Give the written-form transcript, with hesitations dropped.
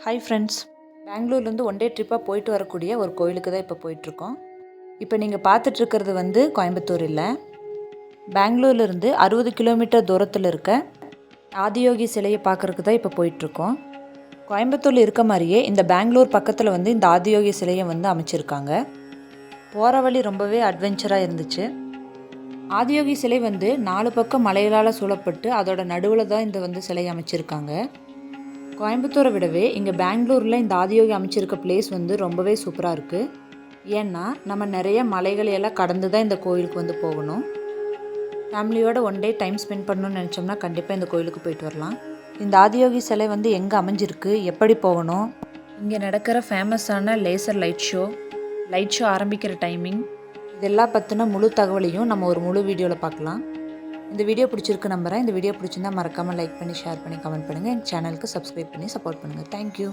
Hi friends, பெங்களூர்லேருந்து one day ட்ரிப்பாக போயிட்டு வரக்கூடிய ஒரு கோயிலுக்கு தான் இப்போ போயிட்டுருக்கோம். இப்போ நீங்கள் பார்த்துட்ருக்கிறது வந்து கோயம்புத்தூர் இல்லை, பெங்களூர்லேருந்து 60 கிலோமீட்டர் தூரத்தில் இருக்க ஆதியோகி சிலையை பார்க்குறதுக்கு தான் இப்போ போயிட்டுருக்கோம். கோயம்புத்தூரில் இருக்க மாதிரியே இந்த பெங்களூர் பக்கத்தில் வந்து இந்த ஆதியோகி சிலையை வந்து அமைச்சிருக்காங்க. போகிற வழி ரொம்பவே அட்வென்ச்சராக இருந்துச்சு. ஆதியோகி சிலை வந்து 4 பக்கம் மலைகளால் சூழப்பட்டு அதோட நடுவில் தான் இந்த வந்து சிலை அமைச்சிருக்காங்க. கோயம்புத்தூரை விடவே இங்கே பெங்களூரில் இந்த ஆதியோகி அமைச்சிருக்க பிளேஸ் வந்து ரொம்பவே சூப்பராக இருக்குது. ஏன்னா நம்ம நிறைய மலைகளையெல்லாம் கடந்து தான் இந்த கோயிலுக்கு வந்து போகணும். ஃபேமிலியோட ஒன் டே டைம் ஸ்பெண்ட் பண்ணணும்னு நினச்சோம்னா கண்டிப்பாக இந்த கோயிலுக்கு போயிட்டு வரலாம். இந்த ஆதியோகி சிலை வந்து எங்கே அமைஞ்சிருக்கு, எப்படி போகணும், இங்கே நடக்கிற ஃபேமஸான லேசர் லைட் ஷோ ஆரம்பிக்கிற டைமிங், இதெல்லாம் பற்றின முழு தகவலையும் நம்ம ஒரு முழு வீடியோவில் பார்க்கலாம். இந்த வீடியோ பிடிச்சிருக்கு நம்புகிறேன். இந்த வீடியோ பிடிச்சிருந்தா மறக்காமல் லைக் பண்ணி, ஷேர் பண்ணி, கமெண்ட் பண்ணுங்கள். எங்கள் சேனலுக்கு சப்ஸ்கிரைப் பண்ணி சப்போர்ட் பண்ணுங்கள். தேங்க்யூ.